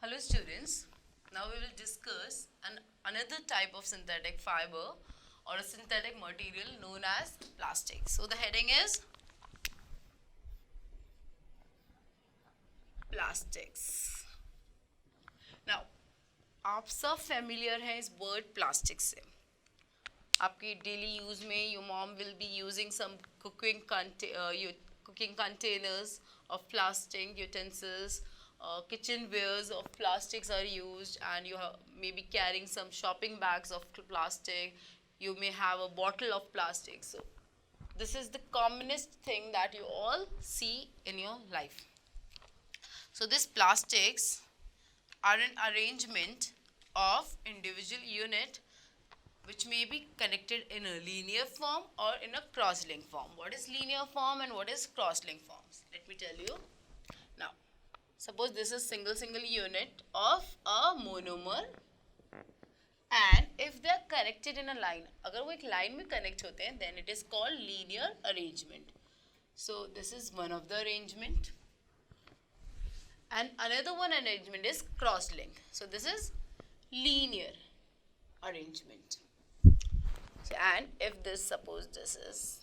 Hello students, now we will discuss another type of synthetic fiber or a synthetic material known as plastic. So the heading is plastics. Now आप सब familiar हैं इस word plastic से. आपकी daily use में your mom will be using some cooking containers of plastic utensils. Kitchenwares of plastics are used, and you may be carrying some shopping bags of plastic. You may have a bottle of plastic. So this is the commonest thing that you all see in your life. So these plastics are an arrangement of individual unit which may be connected in a linear form or in a cross-link form. What is linear form and what is cross-link forms? Let me tell you. Now, suppose this is single unit of a monomer, and if they are connected in a line, अगर वो एक line में connect होते हैं, then it is called linear arrangement. So this is one of the arrangement, and another one arrangement is cross-link. So this is linear arrangement. So, and if this, suppose this is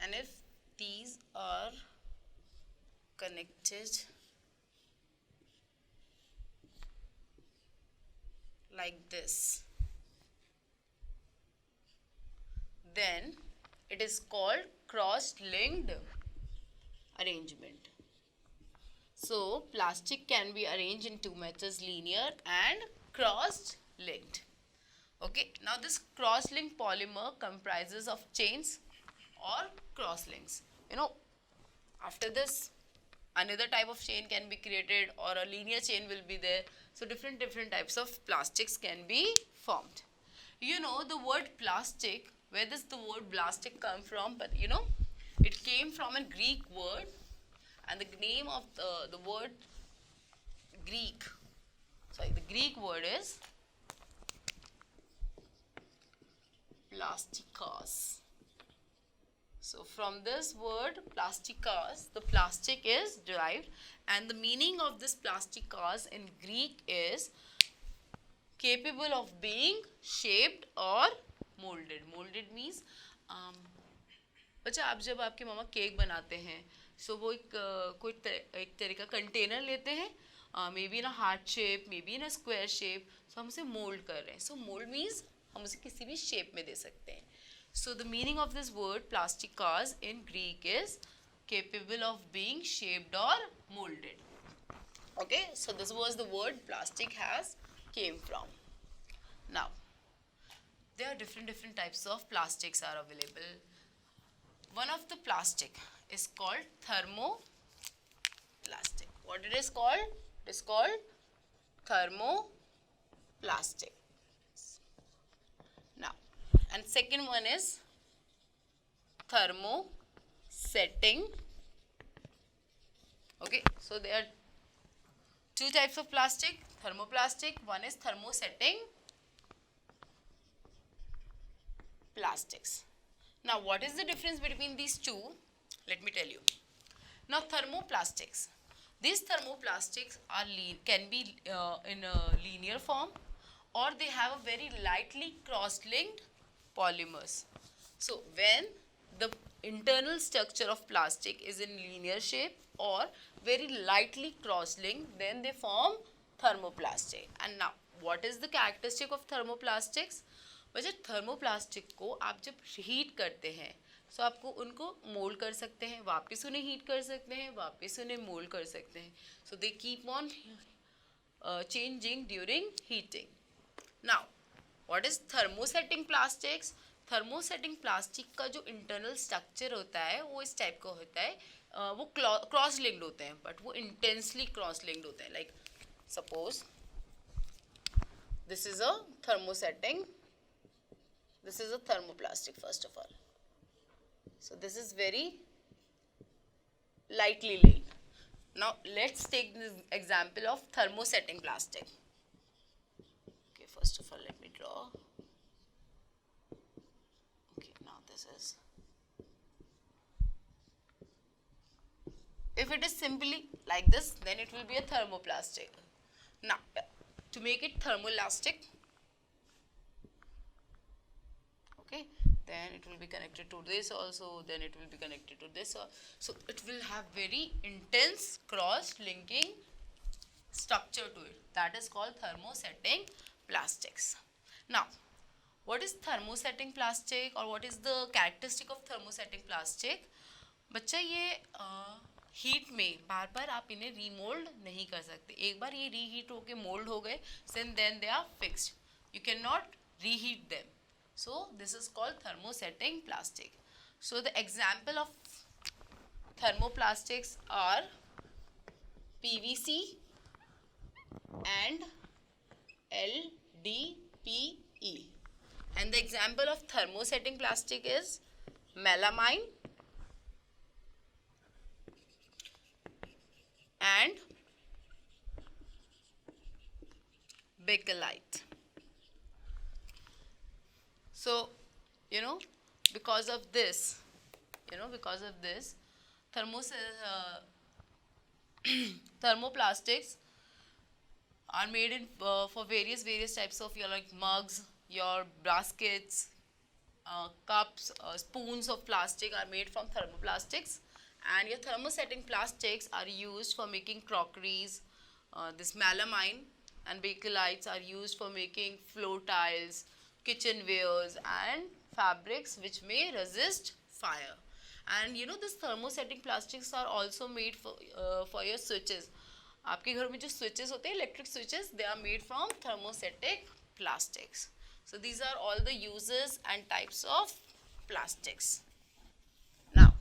and if these are connected like this, then it is called cross-linked arrangement. So plastic can be arranged in two methods, linear and cross-linked. Okay, now this cross-linked polymer comprises of chains or cross-links. You know, after this another type of chain can be created or a linear chain will be there. So different types of plastics can be formed. You know the word plastic, where does the word plastic come from? But you know, it came from a Greek word, and the name of the word the Greek word is plastikos. So from this word plastikos, the plastic is derived, and the meaning of this plastikos in Greek is capable of being shaped or molded. Molded means बच्चा आप जब आपकी मामा cake बनाते हैं, सो वो एक तरह का कंटेनर लेते हैं, maybe in a heart shape, maybe in a square shape, so हम उसे मोल्ड कर रहे हैं. सो मोल्ड मीन्स हम उसे किसी भी शेप में दे सकते हैं. So the meaning of this word plastikos in Greek is capable of being shaped or molded. Okay, so this was the word plastic has came from. Now, there are different types of plastics are available. One of the plastic is called thermoplastic. What it is called? It is called thermoplastic. Now, and second one is thermosetting. Okay, so there are two types of plastic, thermoplastic. One is thermosetting plastics. Now, what is the difference between these two? Let me tell you. Now, thermoplastics. These thermoplastics are can be in a linear form, or they have a very lightly cross-linked polymers. So when the internal structure of plastic is in linear shape or very lightly cross-linked, then they form thermoplastic. And now what is the characteristic of thermoplastics? वैसे thermoplastic को आप जब heat करते हैं, सो आपको उनको mould कर सकते हैं, वापस उन्हें हीट कर सकते हैं, वापस उन्हें मोल्ड कर सकते हैं. So they keep on changing during heating. Now what is thermosetting plastics? Thermosetting plastic का जो इंटरनल स्ट्रक्चर होता है वो इस टाइप का होता है. वो क्रॉस लिंक्ड होते हैं, बट वो इंटेंसली क्रॉस लिंक्ड होते हैं. Like suppose this is a thermosetting. This is a thermoplastic first of all. So this is very lightly linked. Now let's take this example of thermosetting plastic. Okay, first of all let me draw. Okay, now this process. If it is simply like this, then it will be a thermoplastic. Now, to make it thermoelastic, okay, then it will be connected to this also, then it will be connected to this also. So it will have very intense cross-linking structure to it. That is called thermosetting plastics. Now, what is thermosetting plastic or what is the characteristic of thermosetting plastic? बच्चा ये heat में बार बार आप इन्हें remould नहीं कर सकते. एक बार ये रीहीट होके मोल्ड हो गए, then they are fixed. You cannot reheat them. So this is called thermosetting plastic. So the example of thermoplastics are PVC and LDPE. And the example of thermosetting plastic is melamine and bakelite. So, because of this, thermoplastics are made in for various types of your like mugs, your baskets, cups, spoons of plastic are made from thermoplastics, and your thermosetting plastics are used for making crockeries. This melamine and bakelites are used for making floor tiles, kitchenwares, and fabrics which may resist fire. And this thermosetting plastics are also made for your switches. आपके घर में जो switches होते हैं, electric switches, they are made from thermosetting plastics. So these are all the uses and types of plastics. Now,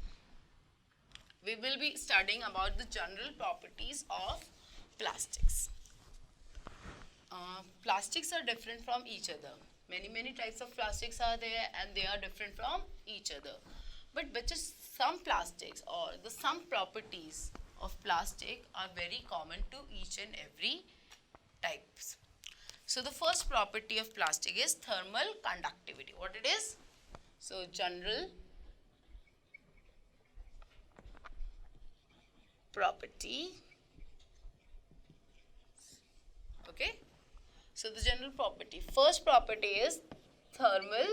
we will be studying about the general properties of plastics. Plastics are different from each other. Many types of plastics are there and they are different from each other. But some plastics or some properties of plastic are very common to each and every types. So the first property of plastic is thermal conductivity. What it is? So general property. Okay. So the general property. First property is thermal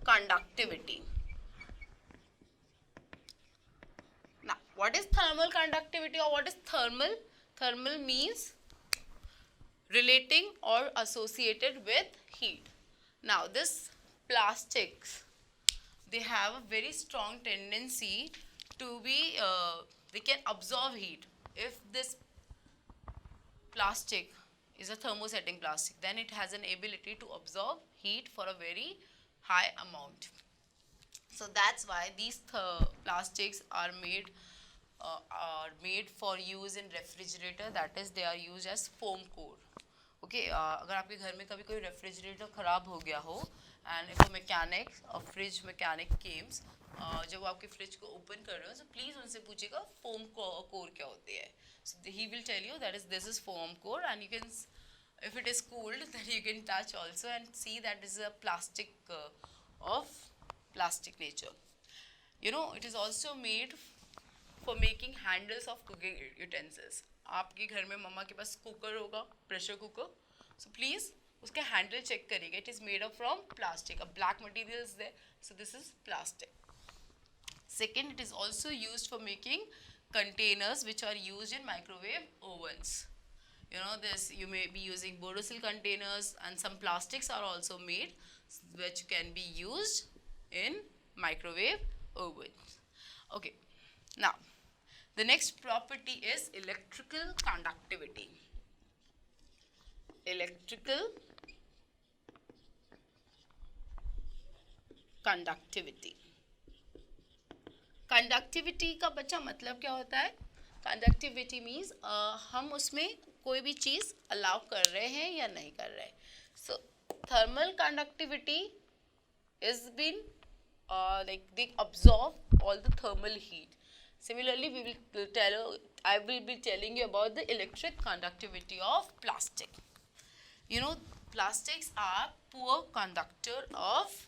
conductivity. Now, what is thermal conductivity or what is thermal? Thermal means relating or associated with heat. Now, this plastics, they have a very strong tendency to be, they can absorb heat. If this plastic is a thermosetting plastic, then it has an ability to absorb heat for a very high amount. So that's why these plastics are made for use in refrigerator. That is, they are used as foam core. Okay, अगर आपके घर में कभी कोई refrigerator खराब हो गया हो and if a mechanic, a fridge mechanic comes, जब वो आपके फ्रिज को ओपन कर रहे हो, so please उनसे पूछिएगा foam core क्या होती है. So he will tell you that this is foam core, and you can, if it is cooled, then you can touch also and see that this is a plastic of plastic nature. It is also made for making handles of cooking utensils. आपके घर में मम्मा के पास cooker होगा, pressure cooker. So please उसके handle check करिएगा. It is made up from plastic. A black material is there. So this is plastic. Second, it is also used for making containers which are used in microwave ovens. You may be using Borosil containers, and some plastics are also made which can be used in microwave ovens. Okay, now the next property is electrical conductivity. Electrical conductivity. Conductivity का बच्चा मतलब क्या होता है? Conductivity means हम उसमें कोई भी चीज़ अलाउ कर रहे हैं या नहीं कर रहे हैं. So thermal conductivity is been like they absorb all the thermal heat. Similarly, I will be telling you about the electric conductivity of plastic. Plastics are poor conductor of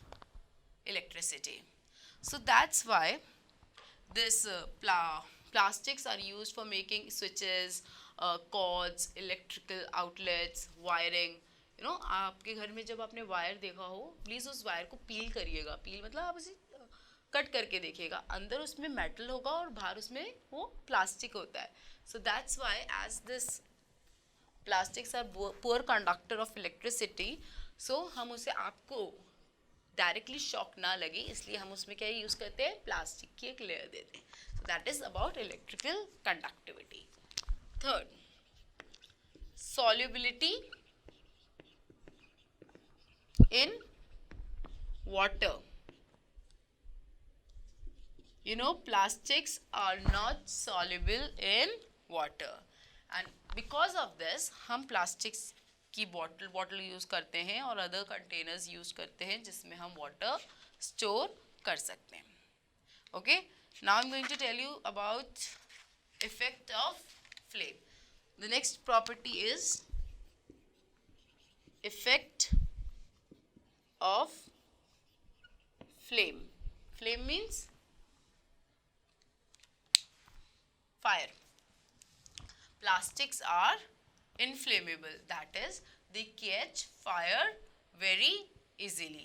electricity. So that's why this plastics are used for making switches, cords, electrical outlets, wiring. You know, आपके घर में जब आपने wire देखा हो, please उस wire को पील करिएगा. पील मतलब आप उसे कट करके देखिएगा, अंदर उसमें मेटल होगा और बाहर उसमें वो प्लास्टिक होता है. So that's why as this plastics are poor conductor of electricity, so हम उसे आपको डायरेक्टली शॉक ना लगे इसलिए हम उसमें क्या यूज करते हैं, प्लास्टिक की एक लेयर देते हैं. So that is about electrical conductivity. Third, solubility in water. You know, plastics are not soluble in water, and because of this हम plastics की बॉटल यूज करते हैं और अदर कंटेनर्स यूज करते हैं जिसमें हम वाटर स्टोर कर सकते हैं. Okay, now I am going to tell you about effect of flame. The next property is effect of flame. Flame means fire. Plastics are inflammable, that is they catch fire very easily.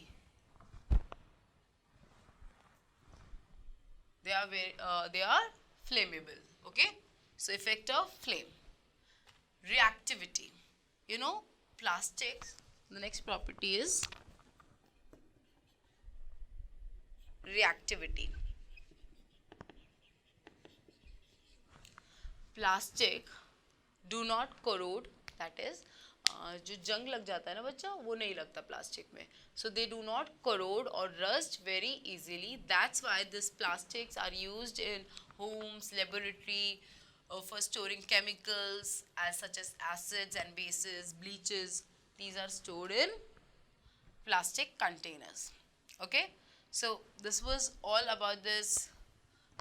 They are flammable. Okay, so effect of flame. Reactivity. You know, plastics, the next property is reactivity. Plastic do not corrode, that is जो जंग लग जाता है ना बच्चा, वो नहीं लगता प्लास्टिक में. So they do not corrode or rust very easily. That's why this plastics are used in homes, laboratory, for storing chemicals as such as acids and bases, bleaches. These are stored in plastic containers. Okay, so this was all about this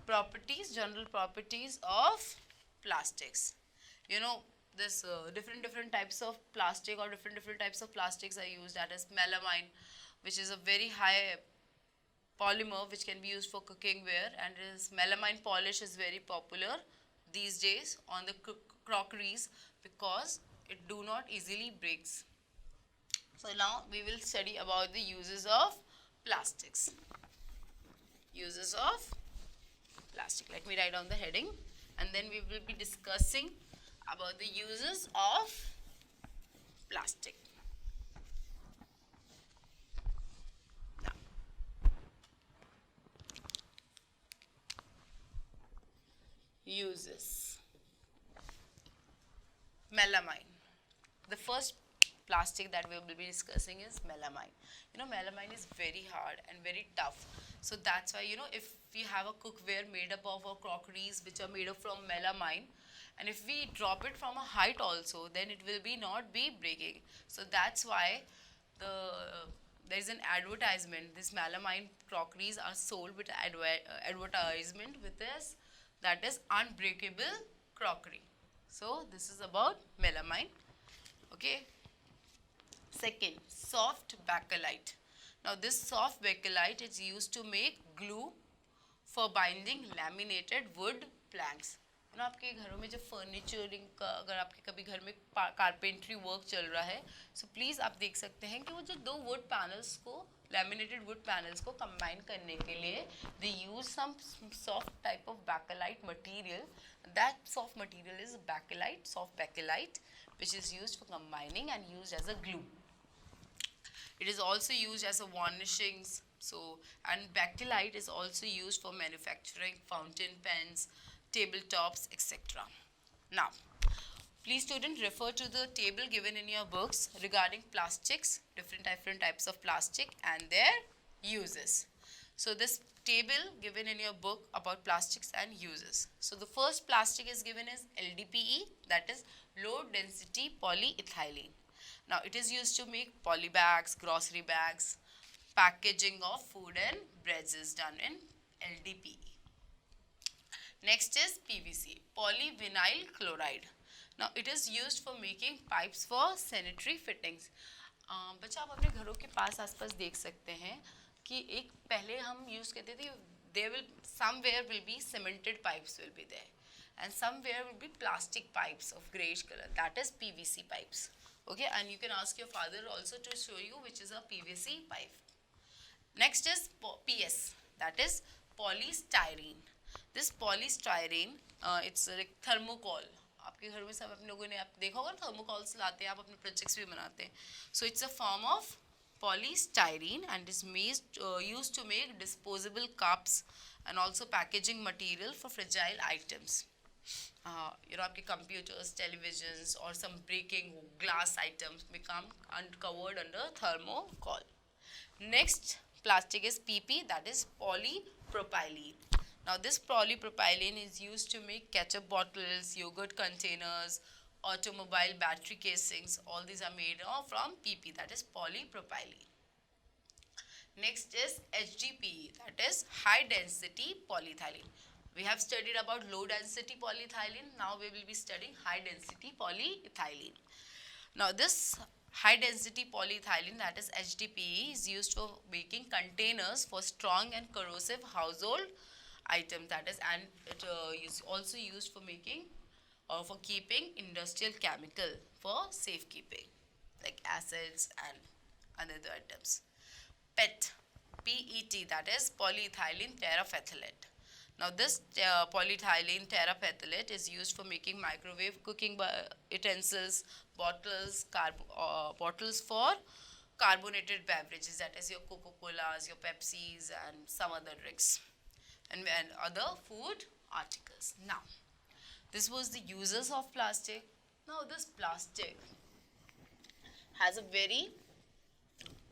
properties, general properties of plastics. You know, this different types of plastic or different types of plastics are used. That is melamine, which is a very high polymer which can be used for cooking ware, and this melamine polish is very popular these days on the crockeries because it do not easily breaks. So now we will study about the uses of plastics. Uses of plastic. Let me write down the heading, and then we will be discussing about the uses of plastic. Now, uses. Melamine. The first plastic that we will be discussing is melamine. You know, melamine is very hard and very tough. So that's why, you know, if we have a cookware made up of our crockeries which are made up from melamine, and if we drop it from a height also, then it will be not be breaking. So that's why there is an advertisement. This melamine crockeries are sold with advertisement with this, that is unbreakable crockery. So this is about melamine. Okay. Second, soft bakelite. Now this soft bakelite is used to make glue for binding laminated wood planks. You know, आपके घरों में जब फर्नीचरिंग का, अगर आपके कभी घर में कारपेंट्री वर्क चल रहा है, so प्लीज़ आप देख सकते हैं कि वो जो दो वुड पैनल्स को, लैमिनेटेड वुड पैनल्स को कंबाइन करने के लिए they use some soft type of bakelite material. That soft material is bakelite, soft bakelite, which is used for combining and used as a glue. It is also used as a varnishings. So, and bakelite is also used for manufacturing fountain pens, tabletops, etc. Now, please student refer to the table given in your books regarding plastics, different types of plastic and their uses. So this table given in your book about plastics and uses. So the first plastic is given as LDPE, that is low density polyethylene. Now it is used to make poly bags, grocery bags, packaging of food and breads is done in LDPE. Next is PVC, polyvinyl chloride. Now it is used for making pipes for sanitary fittings. बच्चा आप अपने घरों के पास आसपास देख सकते हैं कि एक पहले हम यूज करते थे, there will somewhere will be cemented pipes will be there, and somewhere will be plastic pipes of grayish color, that is PVC pipes. Okay, and you can ask your father also to show you which is a PVC pipe. Next is PS, that is polystyrene. This polystyrene, it's like thermocol. आपके घर में सब अपने लोगों ने आप देखा होगा थर्मोकॉल्स लाते हैं, आप अपने प्रोजेक्ट्स भी बनाते हैं. So it's a form of polystyrene and is used to make disposable cups and also packaging material for fragile items. आपके computers, televisions or some breaking glass items become uncovered under thermocol. Next plastic is PP, that is polypropylene. Now this polypropylene is used to make ketchup bottles, yogurt containers, automobile battery casings. All these are made from PP, that is polypropylene. Next is HDPE, that is high density polyethylene. We have studied about low density polyethylene. Now we will be studying high density polyethylene. Now this high density polyethylene, that is HDPE, is used for making containers for strong and corrosive household items, that is, and it is also used for making or for keeping industrial chemical for safekeeping like acids and other items. PET, that is polyethylene terephthalate. Now this polyethylene terephthalate is used for making microwave cooking utensils, bottles for carbonated beverages, that is your Coca-Colas, your Pepsis and some other drinks and other food articles. Now this was the uses of plastic. Now this plastic has a very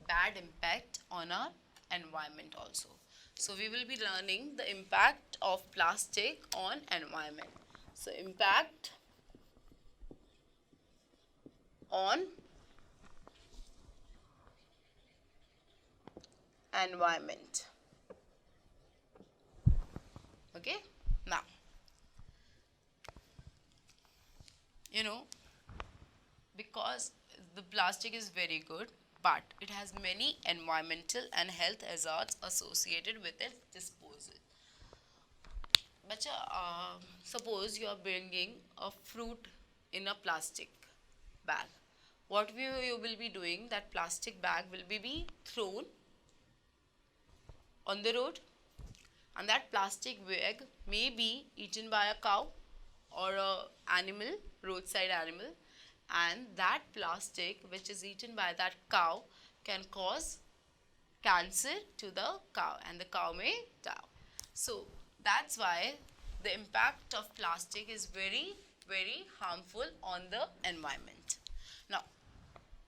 bad impact on our environment also. So we will be learning the impact of plastic on environment. So impact on environment. Okay, now because the plastic is very good, but it has many environmental and health hazards associated with its disposal. Bacha, suppose you are bringing a fruit in a plastic bag. What you will be doing, that plastic bag will be thrown on the road, and that plastic bag may be eaten by a cow or a animal, roadside animal, and that plastic which is eaten by that cow can cause cancer to the cow and the cow may die. So that's why the impact of plastic is very, very harmful on the environment. Now,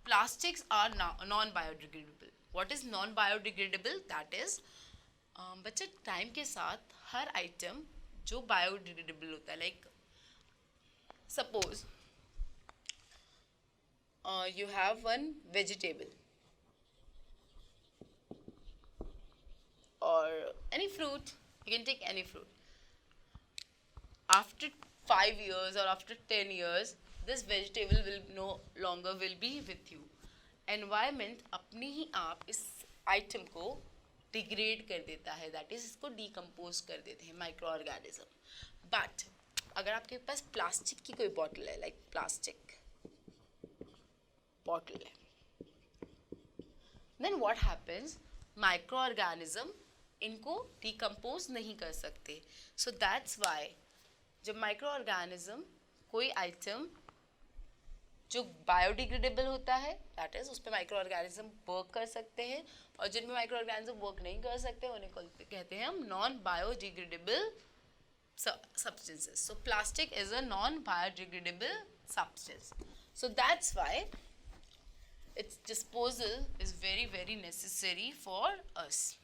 plastics are non-biodegradable. What is non-biodegradable? That is, बच्चे time के साथ हर item जो biodegradable होता है, like suppose you have one vegetable or any fruit, you can take any fruit. After 5 years or after 10 years, this vegetable will no longer will be with you. Environment अपने ही आप इस item को degrade कर देता है, that is इसको decompose कर देते हैं माइक्रो ऑर्गेनिज्म. बट अगर आपके पास प्लास्टिक की कोई बॉटल है, लाइक प्लास्टिक बॉटल है, then what happens, micro organism इनको डिकम्पोज नहीं कर सकते. सो दैट्स वाई जब माइक्रो ऑर्गेनिज्म कोई आइटम जो बायोडिग्रेडेबल होता है, दैट इज उस पर माइक्रो ऑर्गेनिज्म वर्क कर सकते हैं, और जिनमें माइक्रो ऑर्गेनिज्म वर्क नहीं कर सकते उन्हें कहते हैं हम non biodegradable substances. So plastic is a non-biodegradable substance. So that's why its disposal is very, very necessary for us.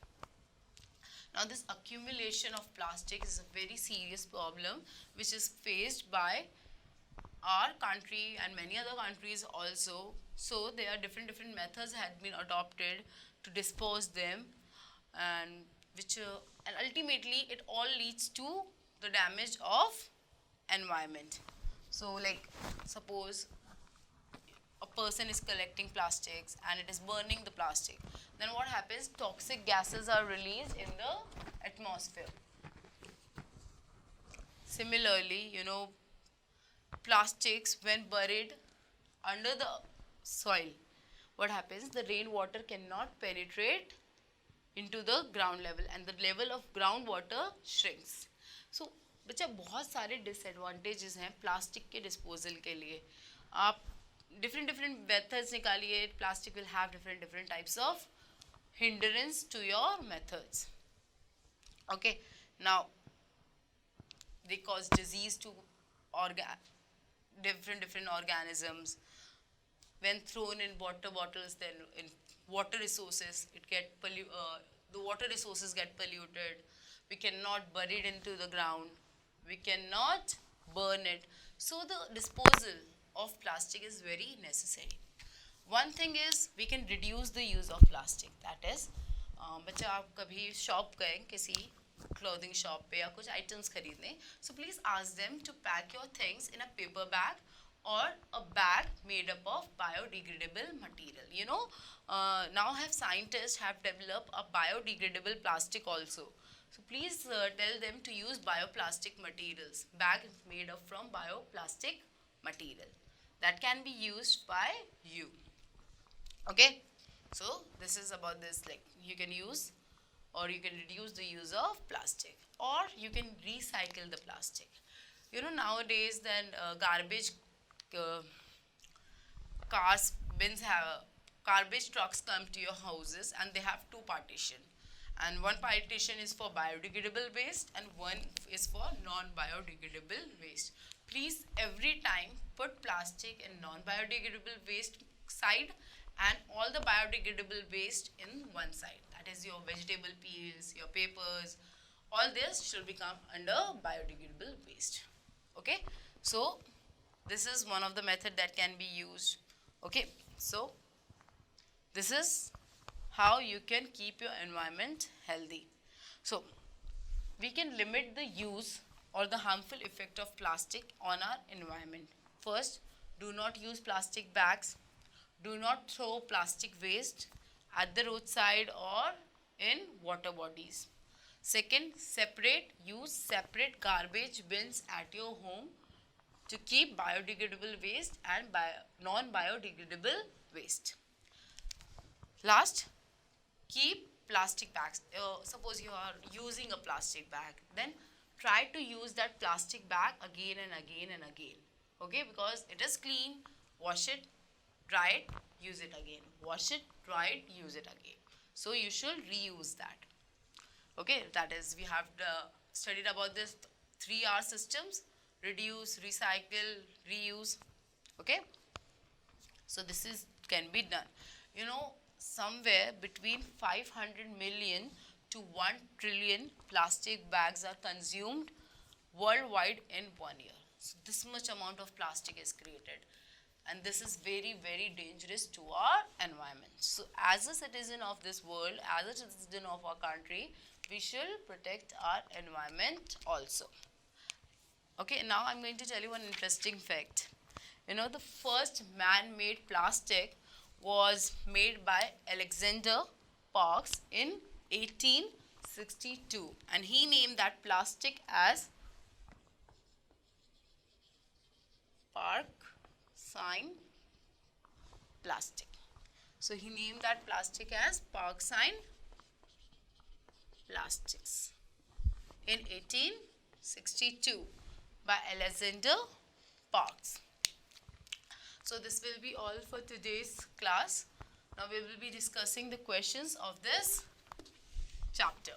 Now this accumulation of plastic is a very serious problem which is faced by our country and many other countries also. So there are different methods had been adopted to dispose them, and which and ultimately it all leads to the damage of environment. So like suppose a person is collecting plastics and it is burning the plastic, then what happens? Toxic gases are released in the atmosphere. Similarly, plastics when buried under the soil, what happens? The rainwater cannot penetrate into the ground level and the level of groundwater shrinks. So बच्चा बहुत सारे disadvantages हैं plastic के disposal के लिए. आप different methods निकालिए. Plastic will have different types of hindrance to your methods. Okay, now they cause disease to different organisms. When thrown in water bottles, then in water resources, the water resources get polluted. We cannot bury it into the ground. We cannot burn it. So the disposal of plastic is very necessary. One thing is we can reduce the use of plastic. That is, बच्चा आप कभी shop गए किसी clothing shop पे या कुछ items खरीदने, so please ask them to pack your things in a paper bag or a bag made up of biodegradable material. Now scientists have developed a biodegradable plastic also. So please tell them to use bioplastic materials, bag made up from bioplastic material that can be used by you. Okay, so this is about this, like you can use or you can reduce the use of plastic or you can recycle the plastic. Nowadays then garbage garbage trucks come to your houses and they have two partition, and one partition is for biodegradable waste and one is for non-biodegradable waste. Please every time put plastic in non-biodegradable waste side and all the biodegradable waste in one side. That is your vegetable peels, your papers, all this should become under biodegradable waste. Okay, so this is one of the method that can be used. Okay, so this is how you can keep your environment healthy. So we can limit the use or the harmful effect of plastic on our environment. First, do not use plastic bags. Do not throw plastic waste at the roadside or in water bodies. Second, use separate garbage bins at your home to keep biodegradable waste and non-biodegradable waste. Last, keep plastic bags. Suppose you are using a plastic bag, then try to use that plastic bag again and again and again. Okay, because it is clean, wash it, dry it, use it again. Wash it, dry it, use it again. So you should reuse that. Okay, that is, we have studied about this 3R systems: reduce, recycle, reuse. Okay, so this can be done. Somewhere between 500 million to 1 trillion plastic bags are consumed worldwide in 1 year. So this much amount of plastic is created, and this is very dangerous to our environment. So as a citizen of this world, as a citizen of our country, we should protect our environment also. Okay, now I'm going to tell you an interesting fact. The first man-made plastic was made by Alexander Parks in 1862, and he named that plastic as Parksine plastic. So he named that plastic as Parksine plastics in 1862 by Alexander Parks. So this will be all for today's class. Now we will be discussing the questions of this chapter.